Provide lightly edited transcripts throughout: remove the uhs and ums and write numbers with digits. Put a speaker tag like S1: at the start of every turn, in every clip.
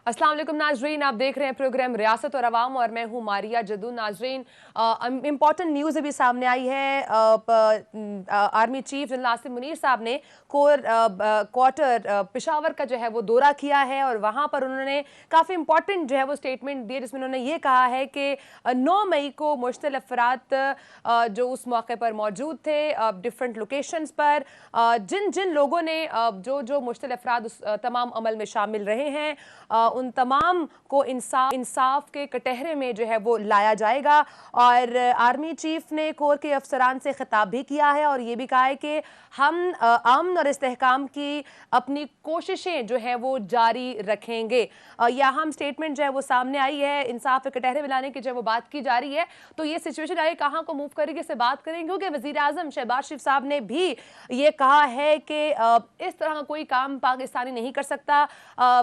S1: अस्सलाम वालेकुम नाजरीन, आप देख रहे हैं प्रोग्राम रियासत और अवाम और मैं हूं मारिया जदू। नाजरीन, इम्पॉर्टेंट न्यूज़ अभी सामने आई है। Army chief general Asim Munir साहब ने कोर क्वार्टर पेशावर का जो है वो दौरा किया है और वहां पर उन्होंने काफ़ी इंपॉर्टेंट जो है वो स्टेटमेंट दिए, जिसमें उन्होंने ये कहा है कि 9 मई को मुश्तल अफराद जो उस मौके पर मौजूद थे डिफरेंट लोकेशंस पर, जिन जिन लोगों ने जो जो मुश्तल अफराद उस तमाम अमल में शामिल रहे हैं, उन तमाम को इंसाफ के कटहरे में जो है वो लाया जाएगा। और आर्मी चीफ ने कोर के अफसरान से खिताब भी किया है और ये भी कहा है कि हम अमन और इस्तेहकाम की अपनी कोशिशें जो है वो जारी रखेंगे। यह हम स्टेटमेंट जो है वो सामने आई है, इंसाफ के कटहरे में लाने की जो है वो बात की जा रही है। तो ये सिचुएशन आगे कहाँ को मूव करेगी, इससे बात करेंगे, क्योंकि वजीर आजम शहबाज शरीफ साहब ने भी ये कहा है कि इस तरह का कोई काम पाकिस्तानी नहीं कर सकता।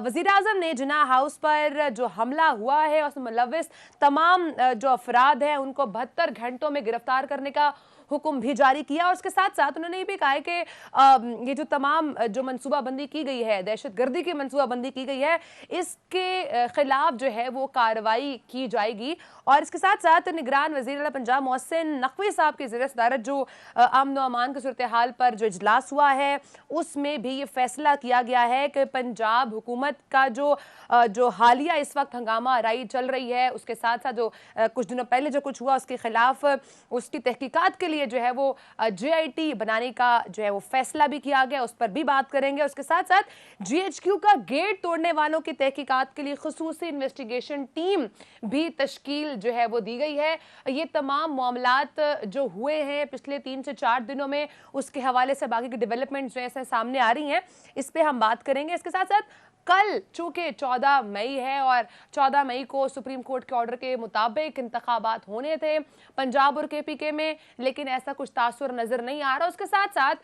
S1: वजीर आजम ने जिन्ना हाउस पर जो हमला हुआ है उसमें मुलविस तमाम जो अफराद हैं उनको 72 घंटों में गिरफ्तार करने का हुक्म भी जारी किया। और उसके साथ साथ उन्होंने ये भी कहा है कि ये जो तमाम जो मनसूबाबंदी की गई है, दहशतगर्दी की मनसूबाबंदी की गई है, इसके खिलाफ जो है वो कार्रवाई की जाएगी। और इसके साथ साथ निगरान वज़ीर आला पंजाब मोहसिन नकवी साहब की ज़ेर सदारत जो अमन व अमान की सूरत हाल पर जो इजलास हुआ है उसमें भी ये फैसला किया गया है कि पंजाब हुकूमत का जो हालिया इस वक्त हंगामा आराई चल रही है, उसके साथ साथ जो कुछ दिनों पहले जो कुछ हुआ उसके खिलाफ उसकी तहकीकात के लिए जो है वो JIT बनाने का जो है वो फैसला भी किया गया, उस पर भी बात करेंगे। उसके साथ साथ GHQ का गेट तोड़ने वालों की तहकीकात के लिए खुसूसी इन्वेस्टिगेशन टीम भी तश्कील जो है वो दी गई है। ये तमाम मामलात जो हुए हैं पिछले 3 से 4 दिनों में, उसके हवाले से बाकी की डेवलपमेंट जो है सामने आ रही हैं, इस पर हम बात करेंगे। इसके साथ साथ कल चूंकि 14 मई है और 14 मई को सुप्रीम कोर्ट के ऑर्डर के मुताबिक इंतखाबात होने थे पंजाब और KPK में, लेकिन ऐसा कुछ तासुर नजर नहीं आ रहा। उसके साथ साथ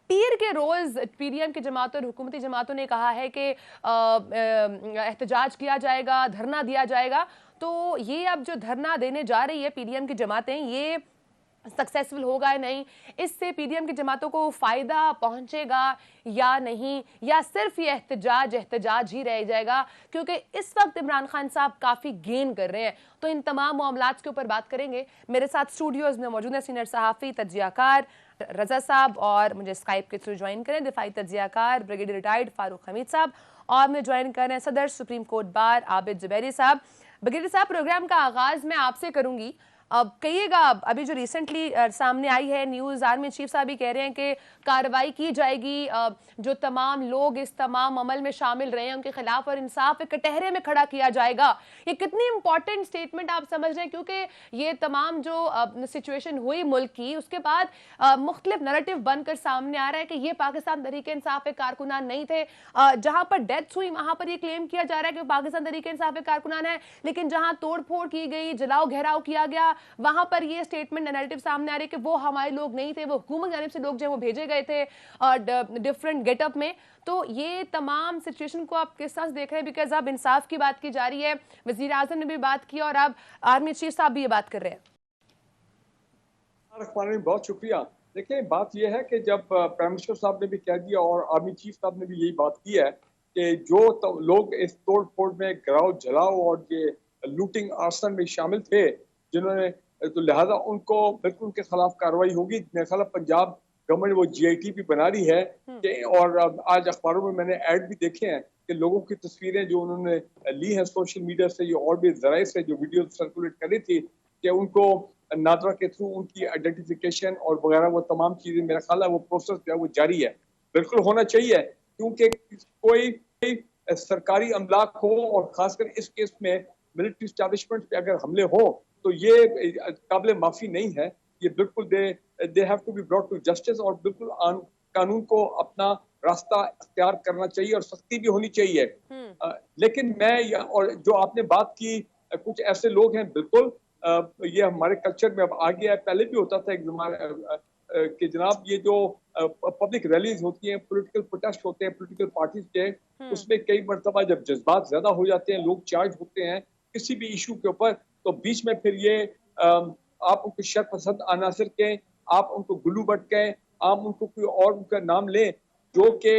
S1: पीर के रोज PDM की जमातों और हुकूमती जमातों ने कहा है कि एहतजाज किया जाएगा, धरना दिया जाएगा। तो ये अब जो धरना देने जा रही है PDM की जमातें, ये सक्सेसफुल होगा या नहीं, इससे PDM की जमातों को फायदा पहुंचेगा या नहीं, या सिर्फ ये एहतजाज ही रह जाएगा, क्योंकि इस वक्त इमरान खान साहब काफी गेन कर रहे हैं। तो इन तमाम मामलात के ऊपर बात करेंगे। मेरे साथ स्टूडियोज में मौजूद है सीनियर सहाफ़ी तजियाकार रजा साहब, और मुझे स्काइप के थ्रू ज्वाइन करें दिफाई तजियाकार ब्रिगेडियर रिटायर्ड फारूक हमीद साहब, और मुझे ज्वाइन कर रहे हैं सदर supreme court bar Abid Zubairi साहब। ब्रिगेडियर साहब, प्रोग्राम का आगाज मैं आपसे करूंगी। अब कहिएगा, अभी जो रिसेंटली सामने आई है न्यूज़, आर्मी चीफ साहब भी कह रहे हैं कि कार्रवाई की जाएगी, जो तमाम लोग इस तमाम अमल में शामिल रहे हैं उनके खिलाफ, और इंसाफ के कटहरे में खड़ा किया जाएगा। ये कितनी इंपॉर्टेंट स्टेटमेंट आप समझ रहे हैं, क्योंकि ये तमाम जो सिचुएशन हुई मुल्क की, उसके बाद मुख्तलिफ नैरेटिव बनकर सामने आ रहा है कि ये पाकिस्तान तहरीक इंसाफ के कारकुनान नहीं थे। जहां पर डेथ्स हुई वहां पर ये क्लेम किया जा रहा है कि पाकिस्तान तहरीक इंसाफ के कारकुनान है, लेकिन जहां तोड़ फोड़ की गई, जलाओ घेराव किया गया, वहां पर ये स्टेटमेंट नैरेटिव सामने आ रही है कि वो हमारे लोग नहीं थे, वो हुकूमत की जानिब से लोग जो है वो भेजे गए थे डिफरेंट गेटअप में। तो ये तमाम सिचुएशन को आप किस तरह से देख रहे हैं? बिकॉज अब इंसाफ की बात की जा रही है, वजीर आजम ने भी बात की और अब आर्मी चीफ साहब भी ये बात कर रहे हैं।
S2: बहुत शुक्रिया। देखिए, बात यह है कि जब प्राइम मिनिस्टर साहब ने भी कह दिया और आर्मी चीफ साहब ने भी यही बात की है कि जो लोग इस तोड़ फोड़ में गिराव जलाओ और ये लूटिंग आर्सन में शामिल थे, जिन्होंने, तो लिहाजा उनको बिल्कुल उनके खिलाफ कार्रवाई होगी। मेरे ख्याल पंजाब गवर्नमेंट वो GIT भी बना रही है कि, और आज अखबारों में मैंने ऐड भी देखे हैं कि लोगों की तस्वीरें जो उन्होंने ली हैं सोशल मीडिया से या और भी जराए से जो वीडियो सर्कुलेट कर रही थी, कि उनको नादरा के थ्रू उनकी आइडेंटिफिकेशन और वगैरह वो तमाम चीजें, मेरा ख्याल है वो प्रोसेस जो है वो जारी है, बिल्कुल होना चाहिए। क्योंकि कोई सरकारी अमलाक हो और खासकर इस केस में मिलिट्री स्टैब्लिशमेंट पे अगर हमले हो तो ये काबिल माफी नहीं है। ये बिल्कुल they have to be brought to justice, और बिल्कुल कानून को अपना रास्ता अख्तियार करना चाहिए और सख्ती भी होनी चाहिए। लेकिन मैं, और जो आपने बात की, कुछ ऐसे लोग हैं, बिल्कुल ये हमारे कल्चर में अब आ गया है, पहले भी होता था एक जमाने कि जनाब ये जो पब्लिक रैलीज होती हैं, पॉलिटिकल प्रोटेस्ट होते हैं पॉलिटिकल पार्टीज के, उसमें कई मरतबा जब जज्बात ज्यादा हो जाते हैं, लोग चार्ज होते हैं किसी भी इशू के ऊपर, तो बीच में फिर ये आप उनको शर पसंद अनासर के, आप उनको गुल्लू बट के, आप उनको कोई और उनका नाम लें, जो कि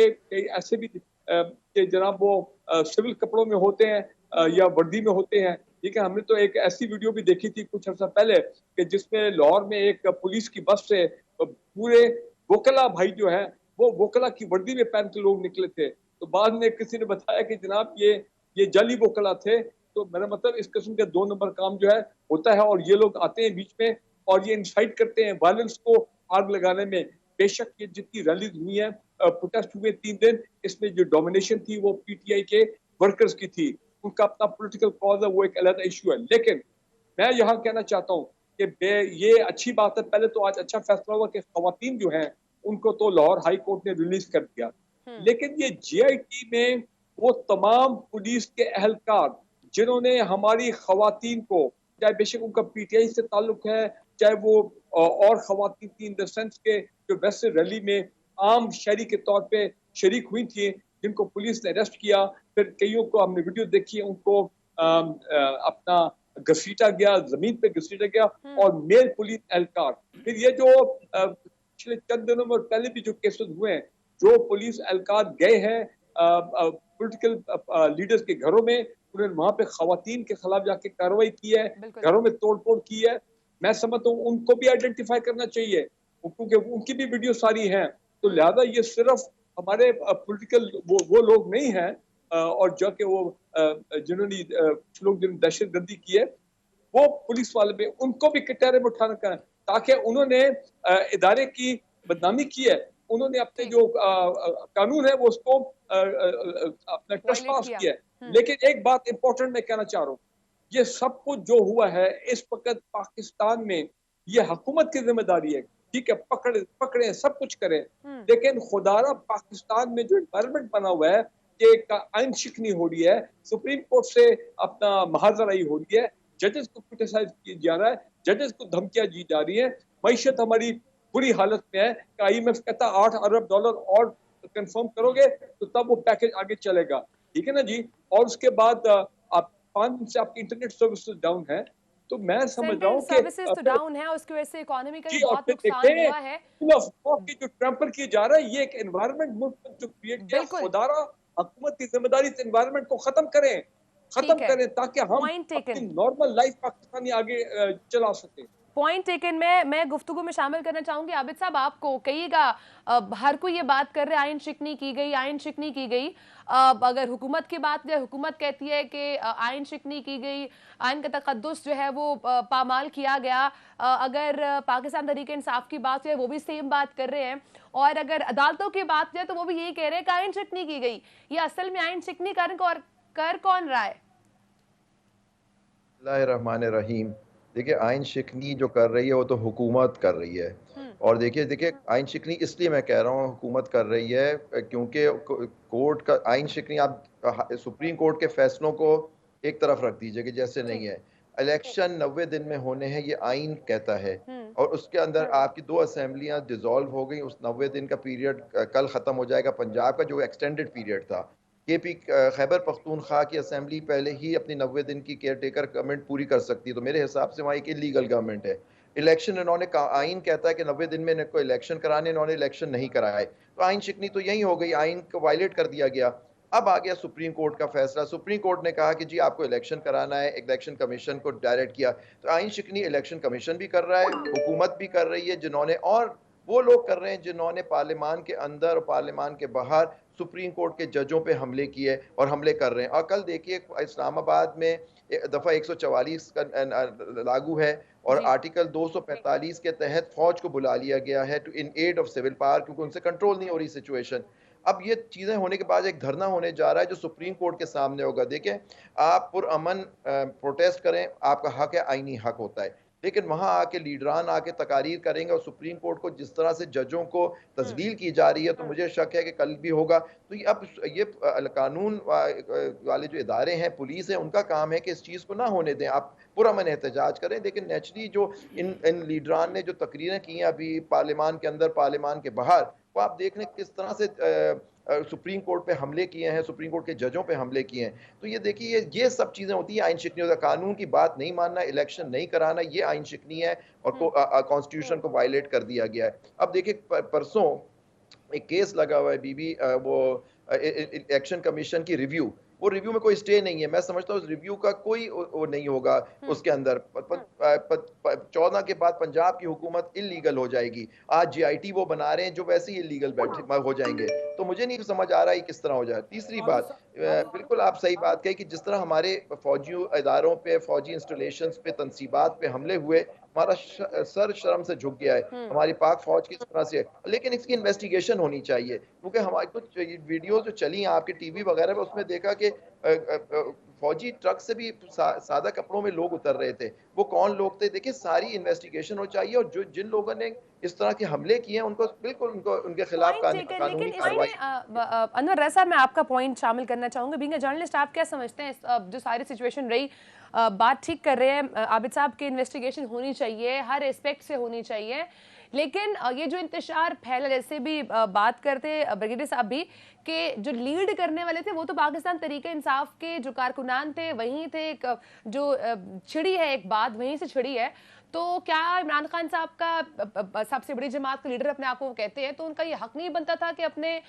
S2: ऐसे भी कि जनाब वो सिविल कपड़ों में होते हैं या वर्दी में होते हैं। ठीक है, हमने तो एक ऐसी वीडियो भी देखी थी कुछ अर्सा पहले कि जिसमें लाहौर में एक पुलिस की बस से पूरे वोकला भाई जो है वो वोकला की वर्दी में पहन के लोग निकले थे। तो बाद में किसी ने बताया कि जनाब ये जाली वोकला थे। तो मेरा मतलब इस किस्म के 2 नंबर काम जो है होता है और ये लोग आते हैं बीच में और ये इंसाइट करते हैं वायलेंस को आग लगाने में। बेशक ये जितनी रैलीज हुई है, प्रोटेस्ट हुए 3 दिन, इसमें जो डोमिनेशन थी वो पीटीआई के वर्कर्स की थी। उनका अपना पॉलिटिकल कॉज है, वो एक अलग इशू है। लेकिन मैं यहाँ कहना चाहता हूँ कि ये अच्छी बात है, पहले तो आज अच्छा फैसला हुआ कि खवातीन जो हैं उनको तो लाहौर हाई कोर्ट ने रिलीज कर दिया। लेकिन ये जेआईटी में वो तमाम पुलिस के एहलकार जिन्होंने हमारी खवातीन को, चाहे बेशक उनका पीटीआई से ताल्लुक है, चाहे वो और खवातीन थी इन द सेंस के जो वैसे रैली में आम शहरी के तौर पे शरीक हुई थी, जिनको पुलिस ने अरेस्ट किया, फिर कईयों को हमने वीडियो देखी, उनको अपना घसीटा गया, जमीन पे घसीटा गया और मेल पुलिस एहलकार। फिर ये जो पिछले चंद दिनों में पहले भी जो केसेस हुए हैं, जो पुलिस एहलकार गए हैं पॉलिटिकल लीडर्स के घरों में, उन्होंने वहां पे खवातीन के खिलाफ जाके कार्रवाई की है, घरों में तोड़फोड़ की है। मैं समझता हूँ उनको भी आइडेंटिफाई करना चाहिए क्योंकि उनकी भी वीडियो सारी हैं। तो लिहाजा ये सिर्फ हमारे पॉलिटिकल वो लोग नहीं हैं और जो कि वो जिन्होंने कुछ लोग जिन्होंने दहशत गर्दी की है, वो पुलिस वाले भी उनको भी कटहरे में उठाना करें, ताकि उन्होंने इदारे की बदनामी की है, उन्होंने अपने जो कानून है वो उसको अपना ट्रेसपास किया है। लेकिन एक बात इंपॉर्टेंट मैं कहना चाह रहा हूँ, ये सब कुछ जो हुआ है इस वक्त पाकिस्तान में, ये हुकूमत की जिम्मेदारी है। ठीक है, पकड़े सब कुछ करें, लेकिन खुदारा पाकिस्तान में जो एनवायरनमेंट बना हुआ है कि आइन शिकनी हो रही है, सुप्रीम कोर्ट से अपना महाजराई हो रही है, जजेस को क्रिटिसाइज किया जा रहा है, जजेस को धमकियां दी जा रही है, मईशत हमारी बुरी हालत में है कि आईएमएफ कहता $8 अरब और कंफर्म करोगे तो तब वो पैकेज आगे चलेगा। ठीक है ना जी। और उसके बाद आप 5 दिन से आपकी इंटरनेट सर्विसेज डाउन है। तो मैं समझ रहा हूँ कि
S1: सर्विसेज तो डाउन है, उसकी वजह से इकोनॉमी का भी
S2: और
S1: बहुत
S2: फिर
S1: नुकसान हुआ है।
S2: की जो ट्रैम्पर किया जा रहा है, ये एक एनवायरनमेंट मुल्क में जो क्रिएट किया, खुदारा हुकूमत की जिम्मेदारी से एनवायरनमेंट को खत्म करें ताकि हम अपनी नॉर्मल लाइफ पाकिस्तानी आगे चला सके।
S1: Point taken. मैं गुफ्तगू में शामिल करना चाहूंगी आबिद साहब आपको। कहिएगा, हर कोई ये बात कर रहे हैं आइन शिकनी की गई, आइन शिकनी की गई। अगर हुकूमत की बात है, हुकूमत कहती है कि आइन शिकनी की गई, आइन का तकद्दुस जो है वो पामाल किया गया। अगर पाकिस्तान तहरीक इंसाफ की बात है वो भी सेम बात कर रहे हैं, और अगर अदालतों की बात है तो वो भी यही कह रहे हैं कि आइन शिकनी की गई। ये असल में आइन शिकनी कर कौन रहा है?
S3: बिस्मिल्लाहिर्रहमानिर्रहीम। देखिए, आइन शिकनी जो कर रही है वो तो हुकूमत कर रही है। और देखिए आइन शिकनी इसलिए मैं कह रहा हूँ हुकूमत कर रही है क्योंकि कोर्ट का आइन शिकनी, आप सुप्रीम कोर्ट के फैसलों को एक तरफ रख दीजिए कि जैसे नहीं है, इलेक्शन 90 दिन में होने हैं, ये आइन कहता है। और उसके अंदर आपकी 2 असेंबलियां डिसॉल्व हो गई, उस 90 दिन का पीरियड कल ख़त्म हो जाएगा। पंजाब का जो एक्सटेंडेड पीरियड था, केपी खैबर पख्तूनख्वा की असेंबली पहले ही अपनी 90 दिन की केयर टेकर गवर्नमेंट पूरी कर सकती है, तो मेरे हिसाब से वहाँ एक इलीगल गवर्नमेंट है। इलेक्शन इन्होंने आइन कहता है कि 90 दिन में इनको इलेक्शन कराने, इन्होंने इलेक्शन नहीं कराए, तो आइन शिकनी तो यही हो गई, आइन को वायलेट कर दिया गया। अब आ गया सुप्रीम कोर्ट का फैसला, सुप्रीम कोर्ट ने कहा कि जी आपको इलेक्शन कराना है, इलेक्शन कमीशन को डायरेक्ट किया। तो आइन शिकनी इलेक्शन कमीशन भी कर रहा है, हुकूमत भी कर रही है, जिन्होंने, और वो लोग कर रहे हैं जिन्होंने पार्लियामान के अंदर और पार्लियामान के बाहर सुप्रीम कोर्ट के जजों पे हमले किए और हमले कर रहे हैं। और कल देखिए इस्लामाबाद में दफ़ा 144 का लागू है और आर्टिकल 245 के तहत फौज को बुला लिया गया है to in aid of civil power, क्योंकि उनसे कंट्रोल नहीं हो रही सिचुएशन। अब ये चीज़ें होने के बाद एक धरना होने जा रहा है जो सुप्रीम कोर्ट के सामने होगा। देखें, आप पुरअमन प्रोटेस्ट करें, आपका हक है, आईनी हक होता है, लेकिन वहां आके लीडरान आके तकारीर करेंगे और सुप्रीम कोर्ट को जिस तरह से जजों को तजलील की जा रही है, तो मुझे शक है कि कल भी होगा। तो ये अब ये कानून वाले जो इदारे हैं, पुलिस है, उनका काम है कि इस चीज़ को ना होने दें, आप पुरअमन एहतजाज करें। लेकिन नेचुरली जो इन लीडरान ने जो तकरीरें की हैं अभी पार्लियामान के अंदर, पार्लियामान के बाहर, वो आप देख लें किस तरह से सुप्रीम कोर्ट पे हमले किए हैं, सुप्रीम कोर्ट के जजों पे हमले किए हैं। तो ये देखिए, ये सब चीज़ें होती हैं आइन शिकनी होता है। कानून की बात नहीं मानना, इलेक्शन नहीं कराना, ये आइन शिकनी है और कॉन्स्टिट्यूशन को वायलेट कर दिया गया है। अब देखिए, परसों एक केस लगा हुआ है बीबी वो इलेक्शन कमीशन की रिव्यू, वो रिव्यू में कोई स्टे नहीं है। मैं समझता हूँ उस रिव्यू का कोई वो नहीं होगा उसके अंदर। 14 के बाद पंजाब की हुकूमत इलीगल हो जाएगी। आज JIT वो बना रहे हैं जो वैसे ही इलीगल बैठे हो जाएंगे। तो मुझे नहीं समझ आ रहा है किस तरह हो जाए। तीसरी बात, बिल्कुल आप सही बात कही कि जिस तरह हमारे फौजी इदारों पे, फौजी इंस्टॉलेशंस पे, तनसीबात पे हमले हुए, हमारा सर शर्म से झुक गया है। हमारी पाक फौज किस तरह से है, लेकिन इसकी इन्वेस्टिगेशन होनी चाहिए, क्योंकि हमारी कुछ वीडियो जो चली हैं आपके टीवी वगैरह में, उसमें देखा कि फौजी ट्रक से भी सादा कपड़ों में लोग उतर रहे थे। वो कौन लोग थे? देखिए, सारी इन्वेस्टिगेशन हो चाहिए, और जो जिन लोगों ने इस तरह के हमले किए हैं उनको बिल्कुल उनके खिलाफ कानूनी कार्रवाई।
S1: अनवर रज़ा साहब, मैं आपका पॉइंट शामिल करना चाहूंगा। बीइंग अ जर्नलिस्ट, आप क्या समझते हैं जो सारी सिचुएशन रही? बात ठीक कर रहे हैं आबिद साहब की, इन्वेस्टिगेशन होनी चाहिए, हर एस्पेक्ट से होनी चाहिए, लेकिन ये जो इंतशार फैला, जैसे भी बात करते ब्रिगेडियर साहब भी, कि जो लीड करने वाले थे वो तो पाकिस्तान तरीके इंसाफ के जो कारकुनान थे वहीं थे। जो छिड़ी है एक बात वहीं से छिड़ी है। तो क्या इमरान खान साहब का, सबसे बड़ी जमात का लीडर अपने आप को कहते हैं, तो उनका ये हक नहीं बनता था कि अपने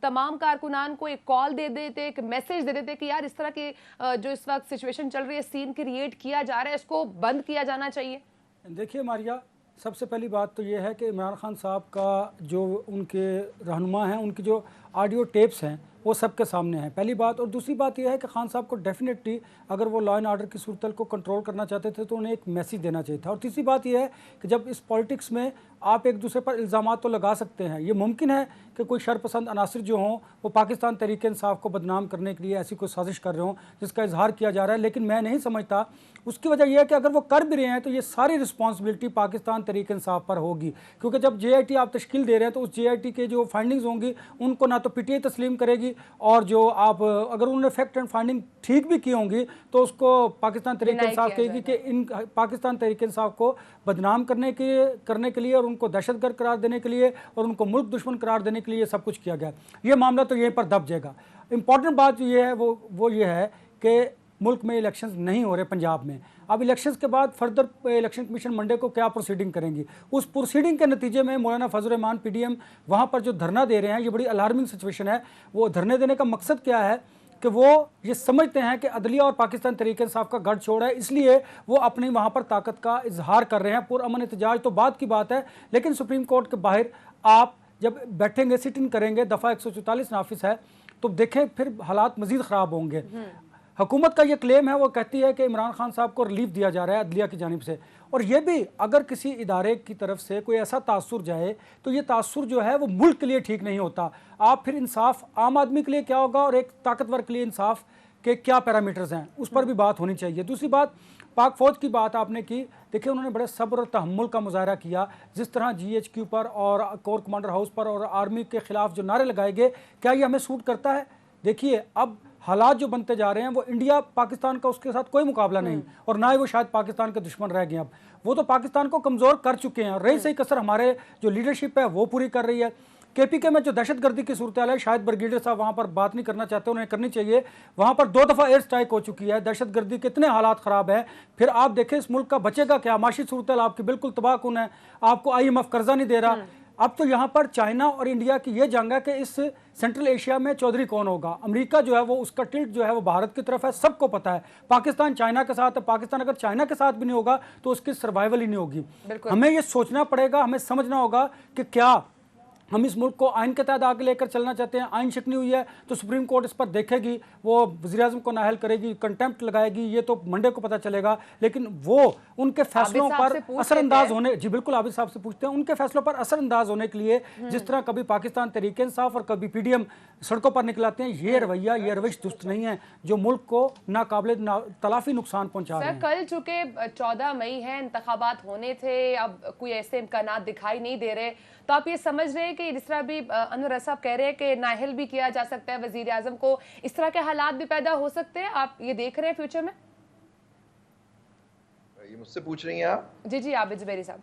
S1: तमाम कारकुनान को एक कॉल दे देते, एक मैसेज दे देते कि यार इस तरह की जो इस वक्त सिचुएशन चल रही है, सीन क्रिएट किया जा रहा है, इसको बंद किया जाना चाहिए?
S4: देखिए मारिया, सबसे पहली बात तो ये है कि इमरान खान साहब का जो उनके रहनुमा हैं, उनकी जो ऑडियो टेप्स हैं वो सबके सामने हैं, पहली बात। और दूसरी बात यह है कि खान साहब को डेफिनेटली अगर वो लॉ एंड ऑर्डर की सूरत को कंट्रोल करना चाहते थे तो उन्हें एक मैसेज देना चाहिए था। और तीसरी बात यह है कि जब इस पॉलिटिक्स में आप एक दूसरे पर इल्ज़ामात तो लगा सकते हैं, ये मुमकिन है कि कोई शरपसंद अनासर जो हों वो पाकिस्तान तहरीक इंसाफ को बदनाम करने के लिए ऐसी कोई साजिश कर रहे हों जिसका इजहार किया जा रहा है, लेकिन मैं नहीं समझता। उसकी वजह यह है कि अगर वो कर भी रहे हैं तो ये सारी रिस्पॉन्सिबिलिटी पाकिस्तान तहरीक इंसाफ पर होगी, क्योंकि जब JIT आप तश्कील दे रहे हैं तो उस JIT के जो फाइंडिंग्स होंगी उनको ना तो PTI तस्लीम करेगी, और जो आप अगर उन्होंने फैक्ट एंड फाइंडिंग ठीक भी की होंगी तो उसको पाकिस्तान तहरीक इंसाफ कहेगी कि इन पाकिस्तान तहरीक इंसाफ को बदनाम करने के लिए और उनको दहशतगर्द करार देने के लिए और उनको मुल्क दुश्मन करार देने के लिए सब कुछ किया गया। ये मामला तो यहीं पर दब जाएगा। इंपॉर्टेंट बात जो ये है वो ये है कि मुल्क में इलेक्शंस नहीं हो रहे पंजाब में। अब इलेक्शंस के बाद फर्दर इलेक्शन कमीशन मंडे को क्या प्रोसीडिंग करेंगी, उस प्रोसीडिंग के नतीजे में मौलाना फजल रहमान PDM वहाँ पर जो धरना दे रहे हैं, ये बड़ी अलार्मिंग सिचुएशन है। वो धरने देने का मकसद क्या है कि वो ये समझते हैं कि अदलिया और पाकिस्तान तहरीक इंसाफ का गठजोड़ है, इसलिए वो अपनी वहाँ पर ताकत का इजहार कर रहे हैं। पुरअमन एहतजाज तो बात की बात है, लेकिन सुप्रीम कोर्ट के बाहर आप जब बैठेंगे, सिट इन करेंगे, दफ़ा 144 नाफिस है, तो देखें फिर हालात मज़ीद ख़राब होंगे। हुकूमत का ये क्लेम है, वो कहती है कि इमरान खान साहब को रिलीफ दिया जा रहा है अदलिया की जानिब से, और ये भी अगर किसी इदारे की तरफ से कोई ऐसा तासुर जाए तो ये तासुर जो है वो मुल्क के लिए ठीक नहीं होता। आप फिर इंसाफ आम आदमी के लिए क्या होगा और एक ताकतवर के लिए इंसाफ के क्या पैरामीटर्स हैं, उस पर भी बात होनी चाहिए। दूसरी बात, पाक फ़ौज की बात आपने की, देखिए उन्होंने बड़े सब्र और तहम्मुल का मुजाहरा किया। जिस तरह GHQ पर और कोर कमांडर हाउस पर और आर्मी के ख़िलाफ़ जो नारे लगाए गए, क्या ये हमें सूट करता है? देखिए अब हालात जो बनते जा रहे हैं, वो इंडिया पाकिस्तान का उसके साथ कोई मुकाबला नहीं, और ना ही वो शायद पाकिस्तान के दुश्मन रह गए। अब वो तो पाकिस्तान को कमज़ोर कर चुके हैं, और रही सही कसर हमारे जो लीडरशिप है वो पूरी कर रही है। KPK में जो दहशतगर्दी की सूरत है, शायद ब्रिगेडियर साहब वहाँ पर बात नहीं करना चाहते, उन्हें करनी चाहिए। वहाँ पर 2 दफ़ा एयर स्ट्राइक हो चुकी है, दहशतगर्दी के इतने हालात ख़राब है। फिर आप देखें इस मुल्क का बचेगा क्या? माशी सूरत आपकी बिल्कुल तबाहकुन है, आपको IMF कर्जा नहीं दे रहा। अब तो यहाँ पर चाइना और इंडिया की ये जंग है कि इस सेंट्रल एशिया में चौधरी कौन होगा। अमेरिका जो है वो उसका टिल्ट जो है वो भारत की तरफ है, सबको पता है। पाकिस्तान चाइना के साथ है, पाकिस्तान अगर चाइना के साथ भी नहीं होगा तो उसकी सर्वाइवल ही नहीं होगी। हमें ये सोचना पड़ेगा, हमें समझना होगा कि क्या हम इस मुल्क को आइन के तहत आगे लेकर चलना चाहते हैं। आइन शिकनी हुई है तो सुप्रीम कोर्ट इस पर देखेगी, वो वज़ीर-ए-आज़म को नाअहल करेगी, कंटेम्प्ट लगाएगी, ये तो मंडे को पता चलेगा। लेकिन वो उनके फैसलों पर असरअंदाज होने, जी बिल्कुल आबिद साहब से पूछते हैं, उनके फैसलों पर असरअंदाज होने के लिए जिस तरह कभी पाकिस्तान तहरीक इंसाफ और कभी PDM सड़कों पर निकलाते हैं, ये रवैया, ये रविश दुरुस्त नहीं है, जो मुल्क को नाकाबिल तलाफी नुकसान पहुँचा रहे हैं।
S1: कल चूंकि 14 मई है, इंतखाबात होने थे, अब कोई ऐसे इम्कानात दिखाई नहीं दे रहे, तो आप ये समझ रहे हैं कि जिस तरह भी अनवर साहब कह रहे हैं कि नाअहल भी किया जा सकता है वजीर आजम को, इस तरह के हालात भी पैदा हो सकते हैं, आप ये देख रहे हैं फ्यूचर में?
S3: ये मुझसे पूछ रही हैं आप?
S1: जी आबिद ज़ुबैरी साहब।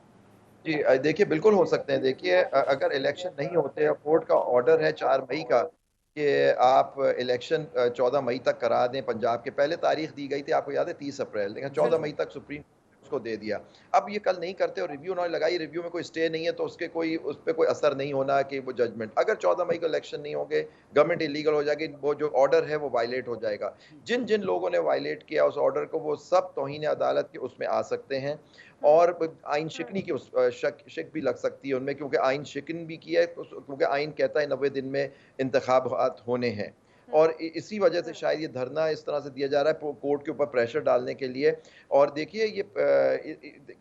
S3: जी देखिए, बिल्कुल हो सकते हैं। देखिए अगर इलेक्शन नहीं होते, कोर्ट का ऑर्डर है 4 मई का कि आप इलेक्शन 14 मई तक करा दें पंजाब के, पहले तारीख दी गई थी आपको याद है 30 अप्रैल, लेकिन 14 मई तक सुप्रीम उसको दे दिया। अब ये कल नहीं करते और रिव्यू उन्होंने लगाई, रिव्यू में कोई स्टे नहीं है तो उसके कोई उस पे कोई असर नहीं होना कि वो जजमेंट, अगर 14 मई को इलेक्शन नहीं होंगे, गवर्नमेंट इलीगल हो जाएगी, वो जो ऑर्डर है वो वायलेट हो जाएगा। जिन जिन लोगों ने वायलेट किया उस ऑर्डर को, वो सब तौहीन अदालत के उसमें आ सकते हैं और आइन शिकनी की उस शक भी लग सकती है उनमें, क्योंकि आइन शिकन भी किया है, क्योंकि आइन कहता है 90 दिन में इंतखाबात होने हैं। और इसी वजह से शायद ये धरना इस तरह से दिया जा रहा है कोर्ट के ऊपर प्रेशर डालने के लिए। और देखिए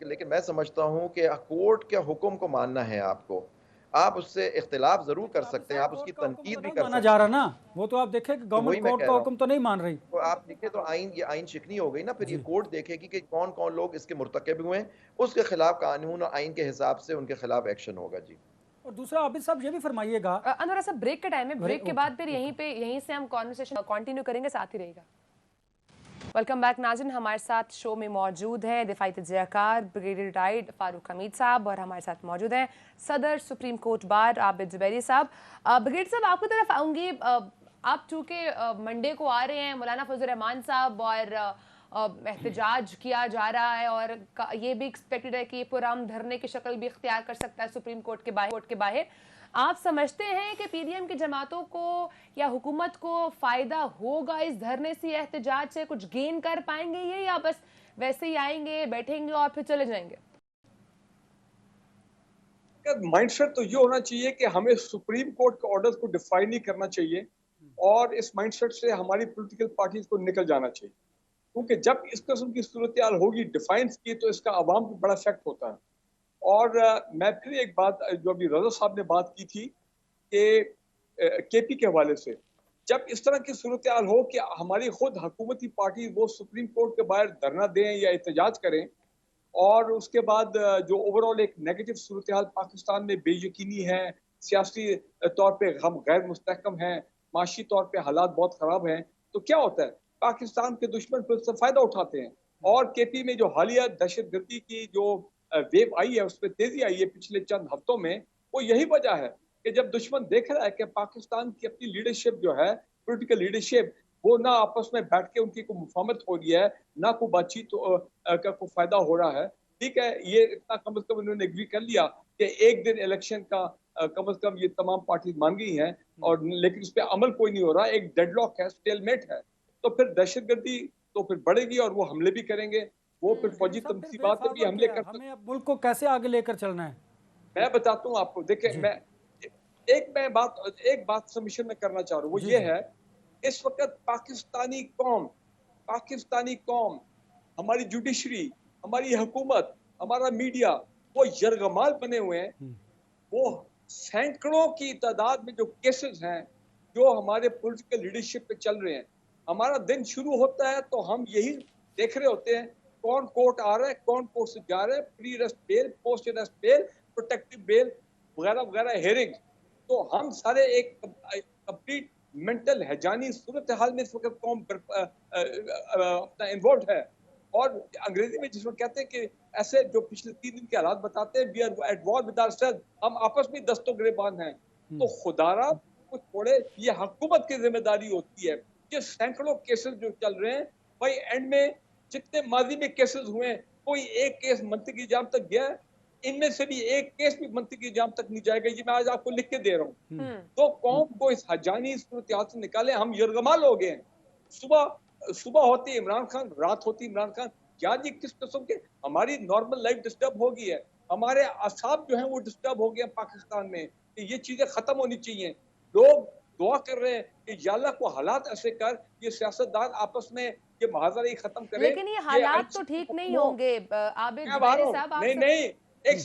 S3: लेकिन मैं समझता हूँ कि कोर्ट के हुक्म को मानना है आपको, आप उससे इख्तिलाफ जरूर कर सकते हैं, आप उसकी तनकीद भी कर
S4: माना
S3: सकते
S4: जा रहा
S3: हैं।
S4: ना, वो तो आप देखें कि
S3: वही
S4: गवर्नमेंट
S3: मैं
S4: कोर्ट
S3: कह
S4: का
S3: रहा
S4: हुक्म
S3: हूँ,
S4: तो नहीं मान रही।
S3: तो आप देखिए तो ये आइन शिकनी हो गई ना, फिर ये
S4: जी।
S3: कोर्ट देखेगी कि कौन कौन लोग इसके मुर्तकिब हुए हैं, उसके खिलाफ कानून और आइन के हिसाब से उनके खिलाफ एक्शन होगा। जी।
S4: और दूसरा आबिद साहब ये भी फरमाइएगा,
S1: अनुराग साहब, ब्रेक के टाइम है, ब्रेक के
S4: ओके,
S1: बाद फिर यहीं से हम कॉन्वर्सेशन कंटिन्यू करेंगे, साथ ही रहेगा। वेलकम बैक नाज़रीन, हमारे साथ शो में मौजूद हैं दिफाई तजज़ियाकार ब्रिगेडियर रिटायर्ड फारूक हमीद साहब, और हमारे साथ मौजूद हैं सदर supreme court bar Abid Zubairi साहब। ब्रिगेडियर साहब, आपकी तरफ आऊँगी। आप चूँकि मंडे को आ रहे हैं, मौलाना फजल रहमान साहब और एहतजाज किया जा रहा है, और ये भी एक्सपेक्टेड है कि पुरअमन धरने की शक्ल भी इख्तियार कर सकता है सुप्रीम कोर्ट के बाहर। आप समझते हैं कि पीडीएम की जमातों को या हुकूमत को फायदा होगा इस धरने से, एहतजाज से कुछ गेन कर पाएंगे ये, या बस वैसे ही आएंगे, बैठेंगे और फिर चले जाएंगे?
S2: माइंडसेट तो ये होना चाहिए कि हमें सुप्रीम कोर्ट के ऑर्डर्स को डिफाइन नहीं करना चाहिए, और इस माइंडसेट से हमारी पॉलिटिकल पार्टीज को निकल जाना चाहिए, क्योंकि जब इस किस्म की सूरत हाल होगी डिफाइंस की, तो इसका आवाम पर बड़ा इफेक्ट होता है। और मैं फिर एक बात जो अभी रजा साहब ने बात की थी कि केपी के हवाले से, जब इस तरह की सूरत हाल हो कि हमारी खुद हुकूमती पार्टी वो सुप्रीम कोर्ट के बाहर धरना दें या एहतजाज करें, और उसके बाद जो ओवरऑल एक नेगेटिव सूरत हाल पाकिस्तान में बेयकीनी है, सियासी तौर पे हम गैर मुस्तहकम हैं, माशी तौर पे हालात बहुत ख़राब हैं, तो क्या होता है, पाकिस्तान के दुश्मन फिर उससे फ़ायदा उठाते हैं। और केपी में जो हालिया दहशतगर्दी की जो वेव आई है, उसमें तेज़ी आई है पिछले चंद हफ्तों में, वो यही वजह है कि जब दुश्मन देख रहा है कि पाकिस्तान की अपनी लीडरशिप जो है, पॉलिटिकल लीडरशिप, वो ना आपस में बैठ के उनकी कोई मुफाहमत हो रही है, ना कोई बातचीत का कोई फायदा हो रहा है। ठीक है, ये इतना कम से कम इन्होंने एग्री कर लिया कि एक दिन इलेक्शन का कम से कम ये तमाम पार्टी मान गई हैं, और लेकिन उस पर अमल कोई नहीं हो रहा, एक डेडलॉक है, स्टेलमेट है। तो फिर दहशतगर्दी तो फिर बढ़ेगी और वो हमले भी करेंगे, वो फिर फौजी तनसीबात पे भी हमले कर सकते।
S4: हमें अब मुल्क को कैसे आगे लेकर चलना है?
S2: मैं बताता हूँ आपको, देखिए
S4: जी।
S2: मैं एक बात सबमिशन में करना चाह रहा हूँ, वो
S4: जी,
S2: ये
S4: जी।
S2: है, इस वक्त पाकिस्तानी कौम, हमारी जुडिशरी, हमारी हुकूमत, हमारा मीडिया, वो यरगमाल बने हुए हैं। वो सैकड़ों की तादाद में जो केसेस हैं जो हमारे पॉलिटिकल लीडरशिप पे चल रहे हैं, हमारा दिन शुरू होता है तो हम यही देख रहे होते हैं कौन कोर्ट आ रहा है, कौन कोर्ट से जा रहा है, pre arrest bail, post arrest bail, protective bail वगैरह वगैरह हेयरिंग। तो हम सारे एक कंप्लीट मेंटल हैजानी सूरत हाल में इस वक्त कौम अपना इन्वॉल्व है। और अंग्रेजी में जिसमें कहते हैं कि ऐसे जो पिछले 3 दिन के हालात बताते हैं, we are at war with ourselves, हम आपस में दस्तों-गिरेबान हैं। तो खुदारा कुछ थोड़े, ये हुकूमत की जिम्मेदारी होती है। ये सैकड़ों केसेस जो चल रहे हैं, भाई एंड में जितने माजी में केसेस हुए हैं, कोई एक केस मंतकी इजाम तक गया है, इनमें से भी एक केस भी मंतकी इजाम तक नहीं जाएगा। ये मैं आज आपको लिख के दे रहा हूँ। तो कौम को इस हजानी सूरत हाल से निकाले, हम यरगमाल हो गए हैं। सुबह होती है इमरान खान, रात होती इमरान खान, क्या जी किस किस्म के, हमारी नॉर्मल लाइफ डिस्टर्ब हो गई है, हमारे असाब जो हैं वो डिस्टर्ब हो गए हैं पाकिस्तान में। कि ये चीजें खत्म होनी चाहिए। लोग दुआ कर रहे हैं कि या अल्लाह को हालात ऐसे कर, ये सियासतदान आपस में ये मुहावरा खत्म करें।
S1: लेकिन ये हालात तो ठीक नहीं होंगे आबिद जुबैरी साहब।
S2: नहीं, एक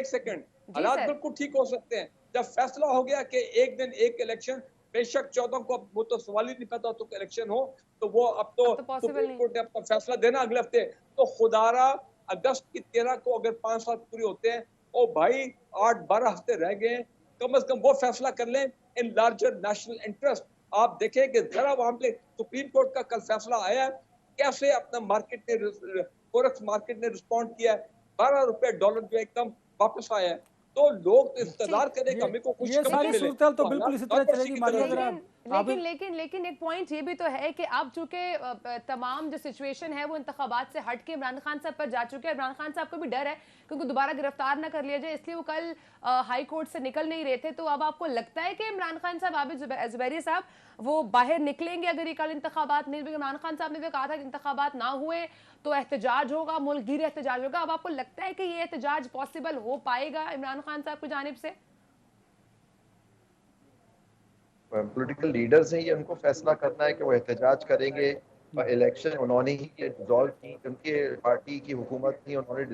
S2: सेकंड, हालात बिल्कुल ठीक हो सकते हैं जब फैसला हो गया कि एक दिन एक इलेक्शन, बेशक 14 को, वो तो सवाल ही नहीं पैदा तो इलेक्शन हो, तो वो अब तो सुप्रीम कोर्ट ने अपना फैसला देना अगले हफ्ते। तो खुदारा अगस्त की 13 को अगर 5 साल पूरे होते हैं, ओ भाई 8-12 हफ्ते रह गए, कम से कम वो फैसला कर लें इन लार्जर नेशनल इंटरेस्ट। आप देखें कि जरा वहां पे सुप्रीम कोर्ट का कल फैसला आया, कैसे अपना मार्केट ने, फॉरेक्स मार्केट ने रिस्पॉन्ड किया, $12 जो एकदम वापस आया है। तो लोग तो इंतजार करेंगे हमें को कुछ
S4: ये सारी सूरत तो बिल्कुल इसी तरह चलेगी।
S1: लेकिन एक पॉइंट ये भी तो है कि अब चूंकि तमाम जो सिचुएशन है वो इंतखाबात से हट के इमरान खान साहब पर जा चुके हैं, इमरान खान साहब को भी डर है क्योंकि दोबारा गिरफ्तार ना कर लिया जाए, इसलिए वो कल हाई कोर्ट से निकल नहीं रहे थे। तो अब आपको लगता है कि इमरान खान साहब, आबिद जुबैरी साहब, वो बाहर निकलेंगे अगर ये कल इंतखाबात नहीं? इमरान खान साहब ने भी कहा था कि इंतखाबात ना हुए तो एहतजाज होगा, मुल्क गिर एहतजाज होगा। अब आपको लगता है कि ये एहतजाज पॉसिबल हो पाएगा इमरान खान साहब की जानिब से?
S3: पॉलिटिकल लीडर्स हैं, ये उनको फैसला करना है कि वो एहतजाज करेंगे। इलेक्शन उन्होंने ही डिसॉल्व की, उनके पार्टी की हुकूमत थी, उन्होंने